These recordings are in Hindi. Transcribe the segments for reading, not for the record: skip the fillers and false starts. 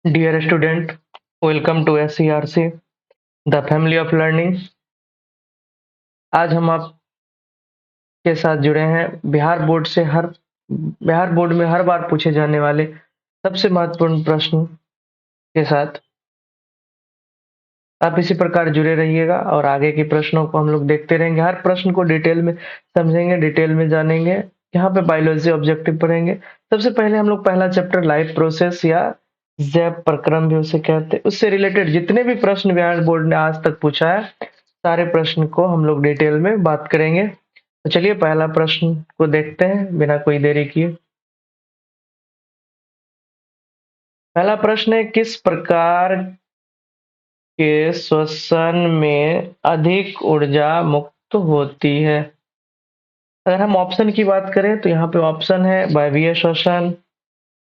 Dear student, welcome to SCRC, the family of learning। आज हम आपके साथ जुड़े हैं बिहार बोर्ड में हर बार पूछे जाने वाले सबसे महत्वपूर्ण प्रश्न के साथ। आप इसी प्रकार जुड़े रहिएगा और आगे के प्रश्नों को हम लोग देखते रहेंगे। हर प्रश्न को डिटेल में समझेंगे, डिटेल में जानेंगे। यहाँ पे बायोलॉजी ऑब्जेक्टिव पढ़ेंगे। सबसे पहले हम लोग पहला चैप्टर लाइफ प्रोसेस या जैव प्रक्रम भी उसे कहते हैं, उससे रिलेटेड जितने भी प्रश्न बिहार बोर्ड ने आज तक पूछा है, सारे प्रश्न को हम लोग डिटेल में बात करेंगे। तो चलिए पहला प्रश्न को देखते हैं बिना कोई देरी किए। पहला प्रश्न है, किस प्रकार के श्वसन में अधिक ऊर्जा मुक्त होती है? अगर हम ऑप्शन की बात करें तो यहाँ पे ऑप्शन है वायवीय श्वसन।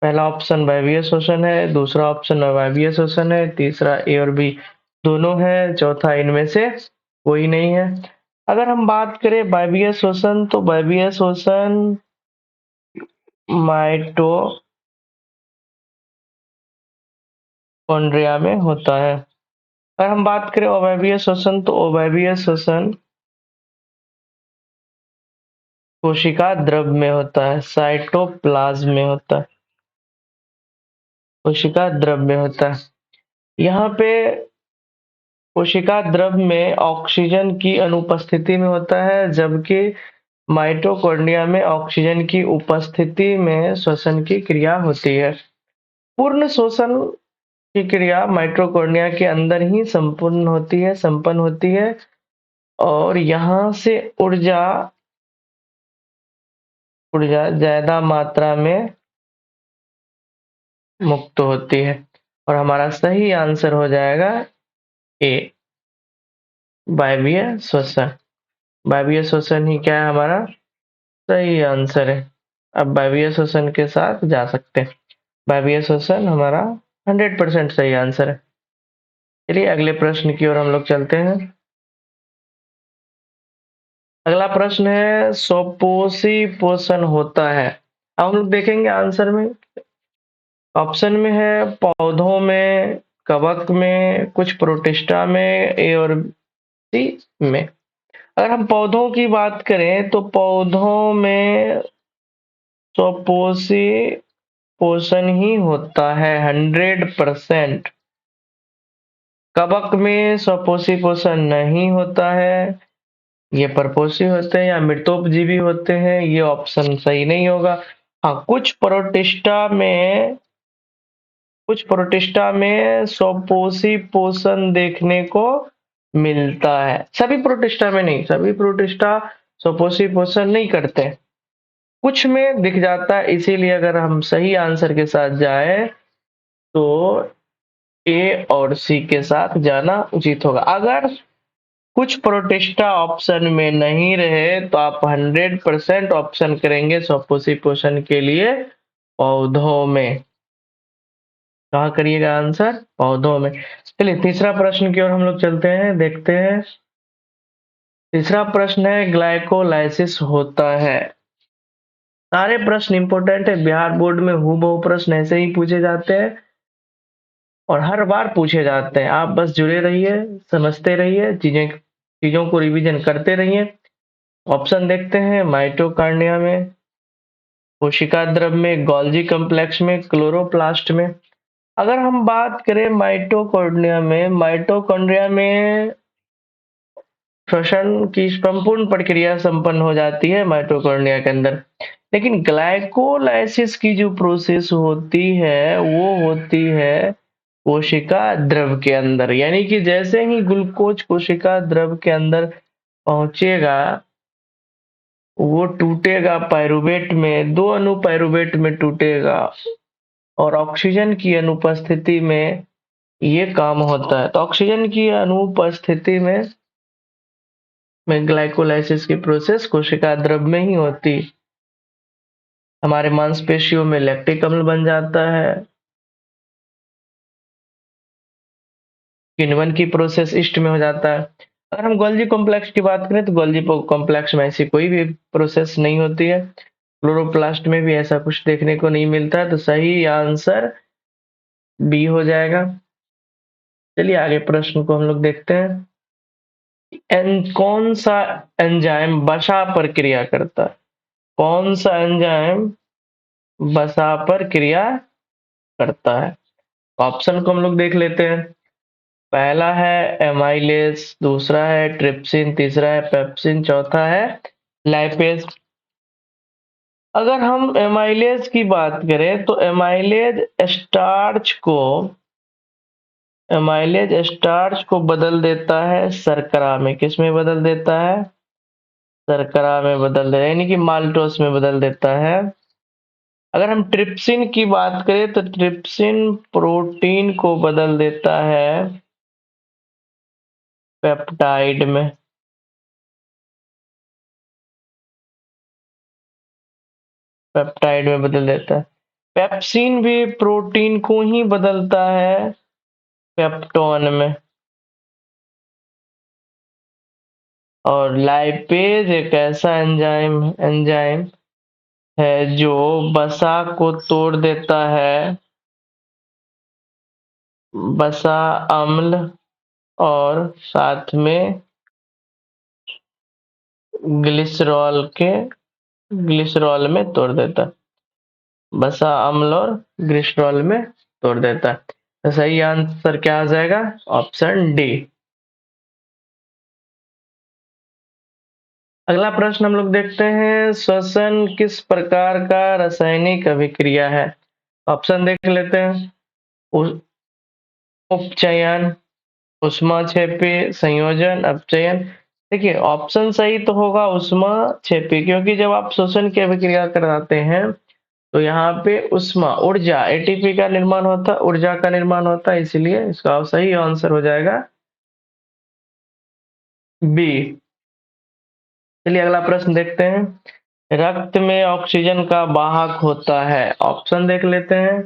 पहला ऑप्शन वायवीय श्वसन है, दूसरा ऑप्शन अवायवीय श्वसन है, तीसरा ए और बी दोनों है, चौथा इनमें से कोई नहीं है। अगर हम बात करें वायवीय श्वसन तो वायवीय श्वसन माइटोकॉन्ड्रिया में होता है। अगर हम बात करें अवायवीय श्वसन तो अवायवीय श्वसन कोशिका द्रव में होता है, साइटोप्लाज्म में होता है, कोशिका द्रव में होता है। यहाँ पे कोशिका द्रव में ऑक्सीजन की अनुपस्थिति में होता है, जबकि माइटोकॉन्ड्रिया में ऑक्सीजन की उपस्थिति में श्वसन की क्रिया होती है। पूर्ण श्वसन की क्रिया माइटोकॉन्ड्रिया के अंदर ही संपन्न होती है और यहाँ से ऊर्जा ज्यादा मात्रा में मुक्त होती है और हमारा सही आंसर हो जाएगा ए, वायवीय श्वसन। वायवीय श्वसन ही क्या है, हमारा सही आंसर है। अब वायवीय श्वसन के साथ जा सकते हैं। वायवीय श्वसन हमारा 100% सही आंसर है। चलिए अगले प्रश्न की ओर हम लोग चलते हैं। अगला प्रश्न है, स्वपोषी पोषण होता है। अब हम लोग देखेंगे आंसर में। ऑप्शन में है पौधों में, कवक में, कुछ प्रोटिस्टा में, ए और सी में। अगर हम पौधों की बात करें तो पौधों में स्वपोषी पोषण ही होता है 100%। कवक में स्वपोषी पोषण नहीं होता है, ये परपोषी होते हैं या मृतोपजीवी होते हैं, ये ऑप्शन सही नहीं होगा। हाँ, कुछ प्रोटिस्टा में स्वपोषी पोषण देखने को मिलता है, सभी प्रोटिस्टा में नहीं। सभी प्रोटिस्टा स्वपोषी पोषण नहीं करते, कुछ में दिख जाता है। इसीलिए अगर हम सही आंसर के साथ जाए तो ए और सी के साथ जाना उचित होगा। अगर कुछ प्रोटिस्टा ऑप्शन में नहीं रहे तो आप 100% ऑप्शन करेंगे स्वपोषी पोषण के लिए पौधों में। कहाँ करिएगा आंसर? पौधों में। चलिए तीसरा प्रश्न की ओर हम लोग चलते हैं, देखते हैं। तीसरा प्रश्न है, ग्लाइकोलाइसिस होता है। सारे प्रश्न इंपोर्टेंट है, बिहार बोर्ड में हूबहू प्रश्न ऐसे ही पूछे जाते हैं और हर बार पूछे जाते हैं। आप बस जुड़े रहिए, समझते रहिए, चीजों को रिवीजन करते रहिए। ऑप्शन देखते हैं, माइटोकॉन्ड्रिया में, कोशिका द्रव में, गोल्जी कॉम्प्लेक्स में, क्लोरोप्लास्ट में। अगर हम बात करें माइटोकॉन्ड्रिया में श्वसन की संपूर्ण प्रक्रिया संपन्न हो जाती है माइटोकॉन्ड्रिया के अंदर, लेकिन ग्लाइकोलाइसिस की जो प्रोसेस होती है वो होती है कोशिका द्रव के अंदर। यानी कि जैसे ही ग्लूकोज कोशिका द्रव के अंदर पहुंचेगा, वो टूटेगा पायरुवेट में, दो अणु पायरुवेट में टूटेगा और ऑक्सीजन की अनुपस्थिति में ये काम होता है। तो ऑक्सीजन की अनुपस्थिति में ग्लाइकोलाइसिस की प्रोसेस कोशिका द्रव में ही होती। हमारे मांसपेशियों में लैक्टिक अम्ल बन जाता है। किण्वन की प्रोसेस ईस्ट में हो जाता है। अगर हम गोल्जी कॉम्प्लेक्स की बात करें तो गोल्जी कॉम्प्लेक्स में ऐसी कोई भी प्रोसेस नहीं होती है। क्लोरोप्लास्ट में भी ऐसा कुछ देखने को नहीं मिलता है। तो सही आंसर बी हो जाएगा। चलिए आगे प्रश्न को हम लोग देखते हैं। कौन सा एंजाइम वसा पर क्रिया करता है? कौन सा एंजाइम वसा पर क्रिया करता है? ऑप्शन को हम लोग देख लेते हैं। पहला है एमाइलेज, दूसरा है ट्रिप्सिन, तीसरा है पेप्सिन, चौथा है लाइपेज। अगर हम एमाइलेज की बात करें तो एमाइलेज स्टार्च को बदल देता है शर्करा में। किस में बदल देता है? शर्करा में बदल देता है, यानी कि माल्टोस में बदल देता है। अगर हम ट्रिप्सिन की बात करें तो ट्रिप्सिन प्रोटीन को बदल देता है पेप्टाइड में। पेप्टाइड में बदल देता है। पेप्सिन भी प्रोटीन को ही बदलता है पेप्टोन में। और लाइपेज एक ऐसा एंजाइम है जो वसा को तोड़ देता है वसा अम्ल और साथ में ग्लिसरॉल में तोड़ देता है। वसा अम्ल और ग्लिसरॉल में तोड़ देता है। तो सही आंसर क्या आ जाएगा? Option D. अगला प्रश्न हम लोग देखते हैं, श्वसन किस प्रकार का रासायनिक अभिक्रिया है? ऑप्शन देख लेते हैं। उपचयन, ऊष्माक्षेपी, संयोजन, अपचयन। देखिए ऑप्शन सही तो होगा ऊष्माक्षेपी, क्योंकि जब आप श्वसन की अभिक्रिया कराते हैं तो यहाँ पे ऊष्मा ऊर्जा एटीपी का निर्माण होता है, ऊर्जा का निर्माण होता है, इसलिए इसका सही आंसर हो जाएगा बी। चलिए अगला प्रश्न देखते हैं। रक्त में ऑक्सीजन का वाहक होता है। ऑप्शन देख लेते हैं।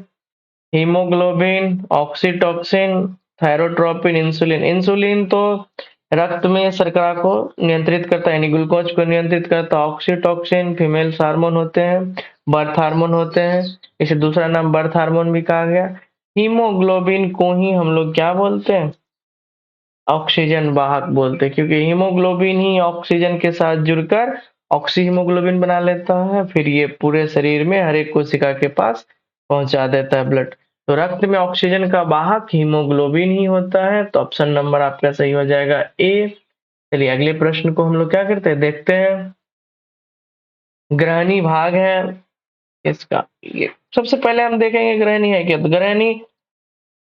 Haemoglobin, oxytocin, thyrotropin, insulin. Insulin तो रक्त में शर्करा को नियंत्रित करता है, यानी ग्लूकोज को नियंत्रित करता है। ऑक्सीटोसिन फीमेल हार्मोन होते हैं, बर्थ हार्मोन होते हैं, इसे दूसरा नाम बर्थ हार्मोन भी कहा गया। हीमोग्लोबिन को ही हम लोग क्या बोलते हैं? ऑक्सीजन वाहक बोलते हैं, क्योंकि हीमोग्लोबिन ही ऑक्सीजन के साथ जुड़कर ऑक्सी हीमोग्लोबिन बना लेता है, फिर ये पूरे शरीर में हर एक कोशिका के पास पहुंचा देता है ब्लड। तो रक्त में ऑक्सीजन का वाहक हीमोग्लोबिन ही होता है, तो ऑप्शन नंबर आपका सही हो जाएगा ए। चलिए अगले प्रश्न को हम लोग क्या करते हैं, देखते हैं। ग्रहणी भाग है इसका, ये सबसे पहले हम देखेंगे ग्रहणी है क्या। तो ग्रहणी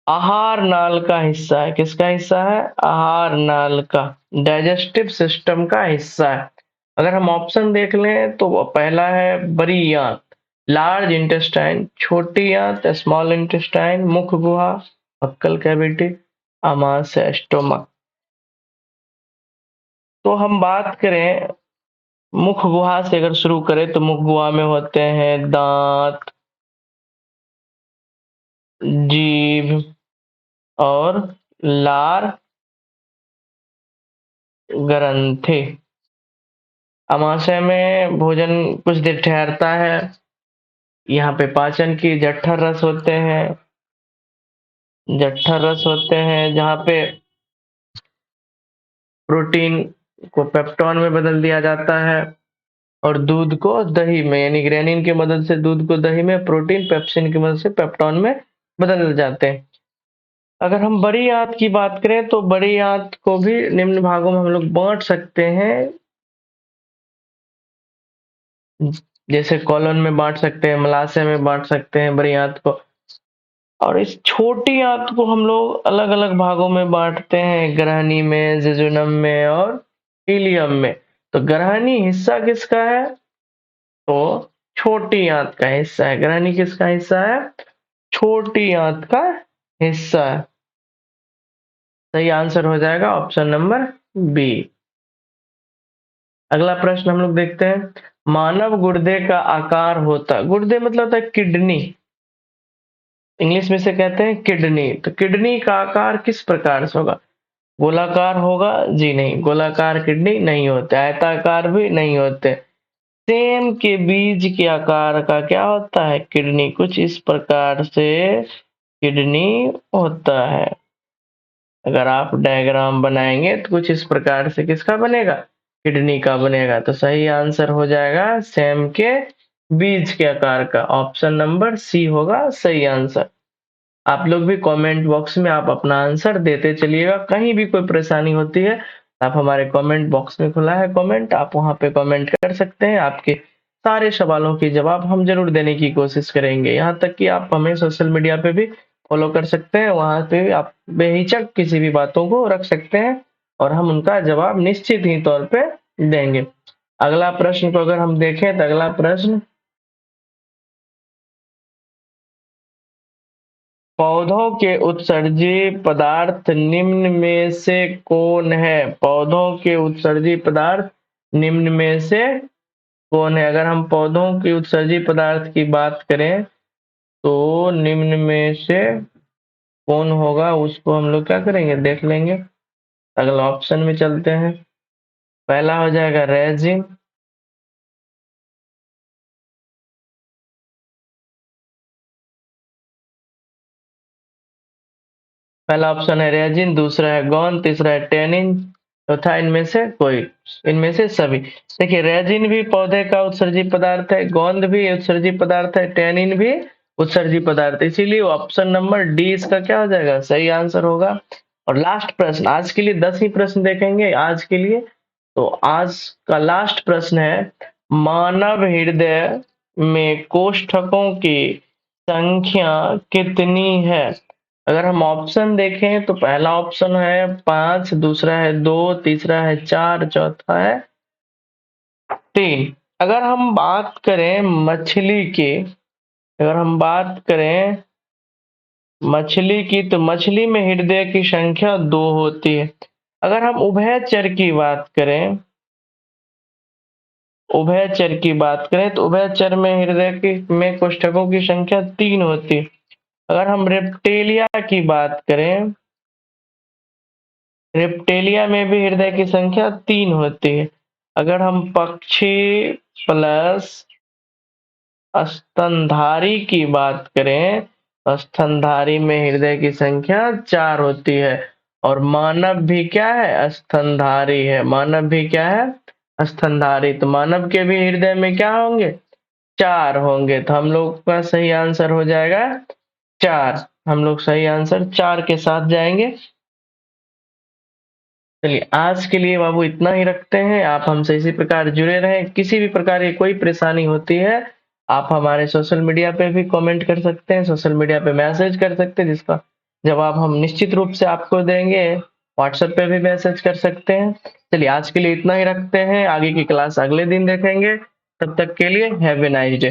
आहार नाल का हिस्सा है। किसका हिस्सा है? आहार नाल का, डाइजेस्टिव सिस्टम का हिस्सा है। अगर हम ऑप्शन देख लें तो पहला है बड़ी आंत, लार्ज इंटेस्टाइन, छोटी आंत, स्मॉल इंटेस्टाइन, मुख गुहा, बक्कल कैविटी, आमाशय स्टोमक। तो हम बात करें मुख गुहा से, अगर शुरू करें तो मुख गुहा में होते हैं दांत, जीभ और लार ग्रंथि। अमाशय में भोजन कुछ देर ठहरता है। यहाँ पे पाचन की जठर रस होते हैं, जहाँ पे प्रोटीन को पेप्टोन में बदल दिया जाता है और दूध को दही में, यानी ग्रेनिन की मदद से दूध को दही में, प्रोटीन पेप्सिन की मदद से पेप्टोन में बदल जाते हैं। अगर हम बड़ी आंत की बात करें तो बड़ी आंत को भी निम्न भागों में हम लोग बांट सकते हैं, जैसे कॉलन में बांट सकते हैं, मलाशय में बांट सकते हैं बड़ी आंत को। और इस छोटी आंत को हम लोग अलग अलग भागों में बांटते हैं, ग्रहणी में, जेजुनम में और इलियम में। तो ग्रहणी हिस्सा किसका है? तो छोटी आंत का हिस्सा है। ग्रहणी किसका हिस्सा है? छोटी आंत का हिस्सा है। सही आंसर हो जाएगा ऑप्शन नंबर बी। अगला प्रश्न हम लोग देखते हैं। मानव गुर्दे का आकार होता, गुर्दे मतलब होता है किडनी, इंग्लिश में से कहते हैं किडनी। तो किडनी का आकार किस प्रकार से होगा? गोलाकार होगा? जी नहीं, गोलाकार किडनी नहीं होते, आयताकार भी नहीं होते। सेम के बीज के आकार का क्या होता है? किडनी। कुछ इस प्रकार से किडनी होता है। अगर आप डायग्राम बनाएंगे तो कुछ इस प्रकार से किसका बनेगा, किडनी का बनेगा। तो सही आंसर हो जाएगा सेम के बीज के आकार का, ऑप्शन नंबर सी होगा सही आंसर। आप लोग भी कमेंट बॉक्स में आप अपना आंसर देते चलिएगा, कहीं भी कोई परेशानी होती है आप हमारे कमेंट बॉक्स में खुला है कमेंट, आप वहां पे कमेंट कर सकते हैं, आपके सारे सवालों के जवाब हम जरूर देने की कोशिश करेंगे। यहाँ तक कि आप हमें सोशल मीडिया पे भी फॉलो कर सकते हैं, वहां पे भी आप बेहिचक किसी भी बातों को रख सकते हैं और हम उनका जवाब निश्चित ही तौर पे देंगे। अगला प्रश्न को अगर हम देखें तो अगला प्रश्न, पौधों के उत्सर्जी पदार्थ निम्न में से कौन है? पौधों के उत्सर्जी पदार्थ निम्न में से कौन है? अगर हम पौधों के उत्सर्जी पदार्थ की बात करें तो निम्न में से कौन होगा उसको हम लोग क्या करेंगे, देख लेंगे। अगला ऑप्शन में चलते हैं। पहला हो जाएगा रेजिन, पहला ऑप्शन है रेजिन, दूसरा है गोंद, तीसरा है टेनिन, चौथा इनमें से कोई, इनमें से सभी। देखिए रेजिन भी पौधे का उत्सर्जी पदार्थ है, गोंद भी उत्सर्जी पदार्थ है, टेनिन भी उत्सर्जी पदार्थ है, इसीलिए ऑप्शन नंबर डी इसका क्या हो जाएगा, सही आंसर होगा। और लास्ट प्रश्न, आज के लिए 10 ही प्रश्न देखेंगे आज के लिए। तो आज का लास्ट प्रश्न है, मानव हृदय में कोष्ठकों की संख्या कितनी है? अगर हम ऑप्शन देखें तो पहला ऑप्शन है 5, दूसरा है 2, तीसरा है 4, चौथा है 3। अगर हम बात करें मछली की, अगर हम बात करें मछली की, तो मछली में हृदय की संख्या 2 होती है। अगर हम उभयचर की बात करें, उभयचर की बात करें तो उभयचर में हृदय की में कोष्ठकों की संख्या 3 होती है। अगर हम रेप्टेलिया की बात करें, रेप्टेलिया में भी हृदय की संख्या 3 होती है। अगर हम पक्षी प्लस स्तनधारी की बात करें, स्तनधारी में हृदय की संख्या 4 होती है। और मानव भी क्या है, स्तनधारी है। मानव भी क्या है, स्तनधारी। तो मानव के भी हृदय में क्या होंगे, 4 होंगे। तो हम लोग का सही आंसर हो जाएगा 4। हम लोग सही आंसर 4 के साथ जाएंगे। चलिए आज के लिए बाबू इतना ही रखते हैं। आप हमसे इसी प्रकार जुड़े रहें, किसी भी प्रकार की कोई परेशानी होती है आप हमारे सोशल मीडिया पे भी कमेंट कर सकते हैं, सोशल मीडिया पे मैसेज कर सकते हैं, जिसका जवाब हम निश्चित रूप से आपको देंगे। व्हाट्सएप पे भी मैसेज कर सकते हैं। चलिए आज के लिए इतना ही रखते हैं, आगे की क्लास अगले दिन देखेंगे। तब तक के लिए हैव ए नाइस डे।